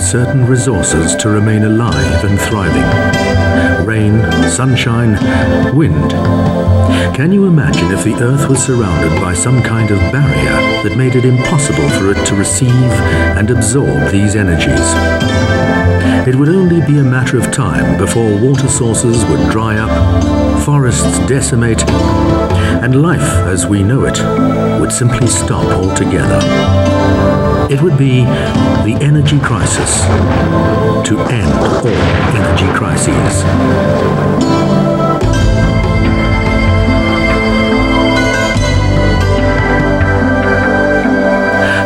certain resources to remain alive and thriving. Rain, sunshine, wind. Can you imagine if the Earth was surrounded by some kind of barrier that made it impossible for it to receive and absorb these energies? It would only be a matter of time before water sources would dry up, forests decimate, and life as we know it would simply stop altogether. It would be the energy crisis to end all energy crises.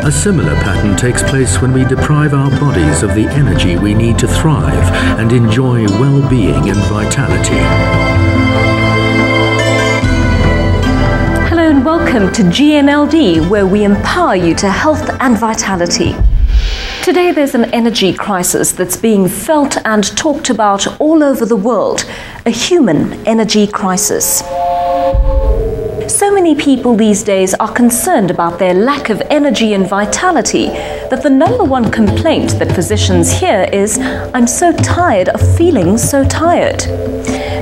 A similar pattern takes place when we deprive our bodies of the energy we need to thrive and enjoy well-being and vitality. Hello and welcome to GNLD, where we empower you to health and vitality. Today there's an energy crisis that's being felt and talked about all over the world, a human energy crisis. So many people these days are concerned about their lack of energy and vitality that the number one complaint that physicians hear is, "I'm so tired of feeling so tired."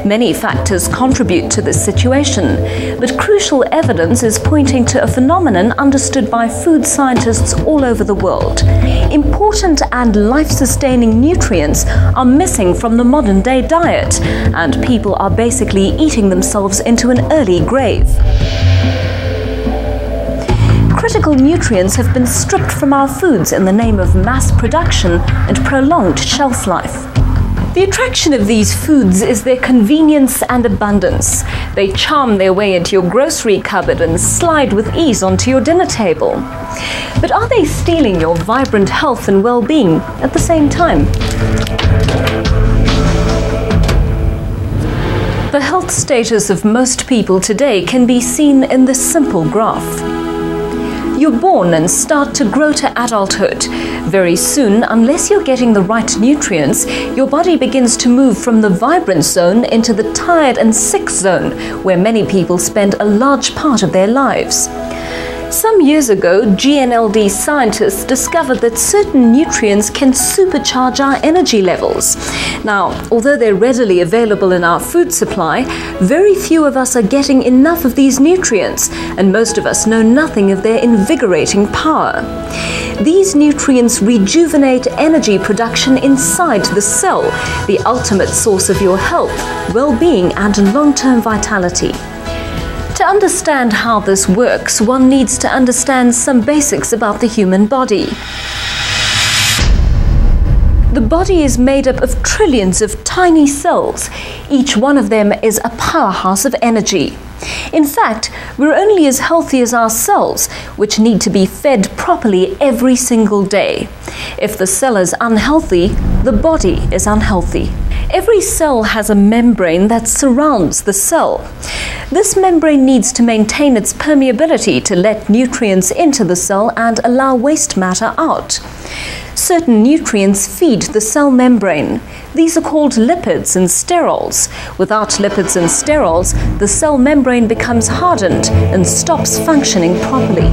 Many factors contribute to this situation, but crucial evidence is pointing to a phenomenon understood by food scientists all over the world. Important and life-sustaining nutrients are missing from the modern-day diet, and people are basically eating themselves into an early grave. Critical nutrients have been stripped from our foods in the name of mass production and prolonged shelf life. The attraction of these foods is their convenience and abundance. They charm their way into your grocery cupboard and slide with ease onto your dinner table. But are they stealing your vibrant health and well-being at the same time? The health status of most people today can be seen in this simple graph. You're born and start to grow to adulthood. Very soon, unless you're getting the right nutrients, your body begins to move from the vibrant zone into the tired and sick zone, where many people spend a large part of their lives. Some years ago, GNLD scientists discovered that certain nutrients can supercharge our energy levels. Now, although they're readily available in our food supply, very few of us are getting enough of these nutrients, and most of us know nothing of their invigorating power. These nutrients rejuvenate energy production inside the cell, the ultimate source of your health, well-being, and long-term vitality. To understand how this works, one needs to understand some basics about the human body. The body is made up of trillions of tiny cells. Each one of them is a powerhouse of energy. In fact, we're only as healthy as our cells, which need to be fed properly every single day. If the cell is unhealthy, the body is unhealthy. Every cell has a membrane that surrounds the cell. This membrane needs to maintain its permeability to let nutrients into the cell and allow waste matter out. Certain nutrients feed the cell membrane. These are called lipids and sterols. Without lipids and sterols, the cell membrane becomes hardened and stops functioning properly.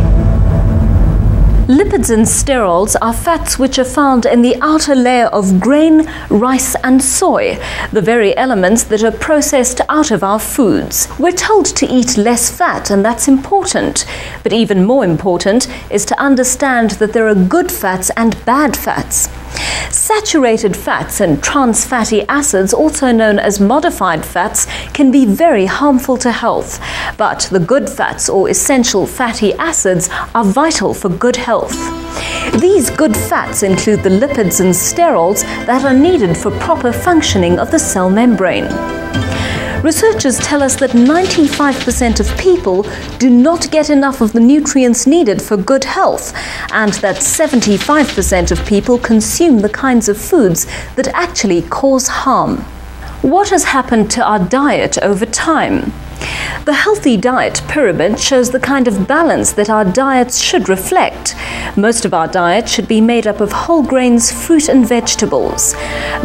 Lipids and sterols are fats which are found in the outer layer of grain, rice and soy, the very elements that are processed out of our foods. We're told to eat less fat, and that's important. But even more important is to understand that there are good fats and bad fats. Saturated fats and trans fatty acids, also known as modified fats, can be very harmful to health. But the good fats or essential fatty acids are vital for good health. These good fats include the lipids and sterols that are needed for proper functioning of the cell membrane. Researchers tell us that 95% of people do not get enough of the nutrients needed for good health, and that 75% of people consume the kinds of foods that actually cause harm. What has happened to our diet over time? The healthy diet pyramid shows the kind of balance that our diets should reflect. Most of our diet should be made up of whole grains, fruit and vegetables.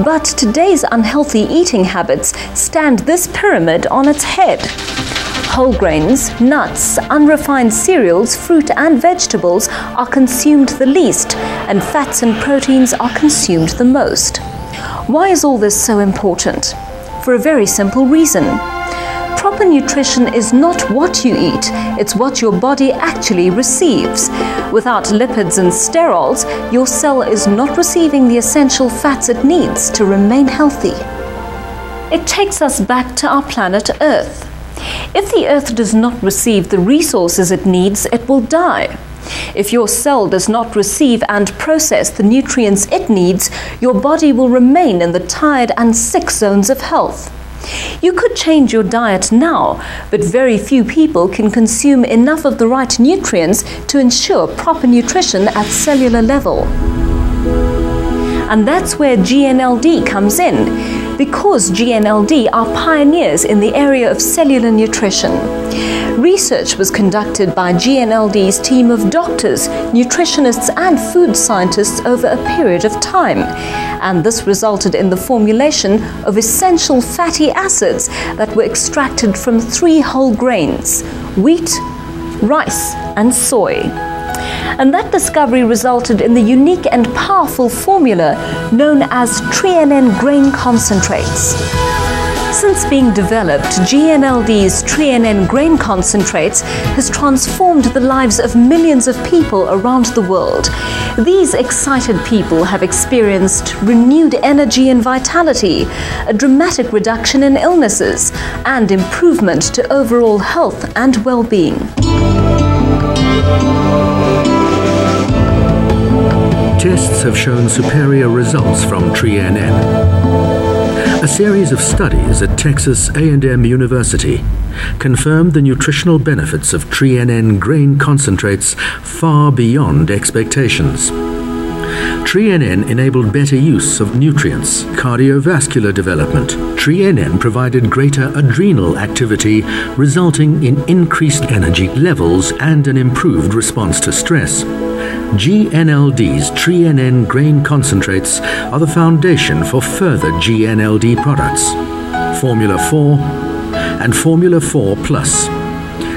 But today's unhealthy eating habits stand this pyramid on its head. Whole grains, nuts, unrefined cereals, fruit and vegetables are consumed the least, and fats and proteins are consumed the most. Why is all this so important? For a very simple reason. Proper nutrition is not what you eat, it's what your body actually receives. Without lipids and sterols, your cell is not receiving the essential fats it needs to remain healthy. It takes us back to our planet Earth. If the Earth does not receive the resources it needs, it will die. If your cell does not receive and process the nutrients it needs, your body will remain in the tired and sick zones of health. You could change your diet now, but very few people can consume enough of the right nutrients to ensure proper nutrition at cellular level. And that's where GNLD comes in, because GNLD are pioneers in the area of cellular nutrition. Research was conducted by GNLD's team of doctors, nutritionists and food scientists over a period of time, and this resulted in the formulation of essential fatty acids that were extracted from 3 whole grains: wheat, rice and soy. And that discovery resulted in the unique and powerful formula known as TreaNN grain concentrates. Since being developed, GNLD's TreaNN grain concentrates has transformed the lives of millions of people around the world. These excited people have experienced renewed energy and vitality, a dramatic reduction in illnesses, and improvement to overall health and well-being. Tests have shown superior results from TreaNN. A series of studies at Texas A&M University confirmed the nutritional benefits of TreaNN grain concentrates far beyond expectations. TreaNN enabled better use of nutrients, cardiovascular development. TreaNN provided greater adrenal activity, resulting in increased energy levels and an improved response to stress. GNLD's TreaNN grain concentrates are the foundation for further GNLD products, Formula 4 and Formula 4 Plus,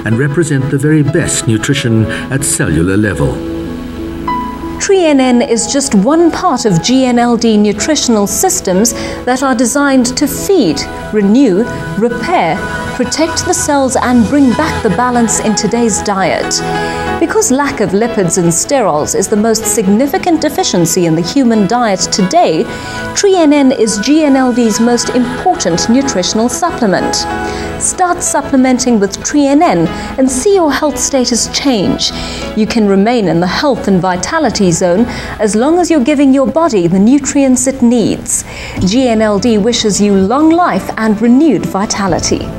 and represent the very best nutrition at cellular level. TreaNN is just one part of GNLD nutritional systems that are designed to feed, renew, repair, protect the cells and bring back the balance in today's diet. Because lack of lipids and sterols is the most significant deficiency in the human diet today, TreaNN is GNLD's most important nutritional supplement. Start supplementing with TreaNN and see your health status change. You can remain in the health and vitality zone as long as you're giving your body the nutrients it needs. GNLD wishes you long life and renewed vitality.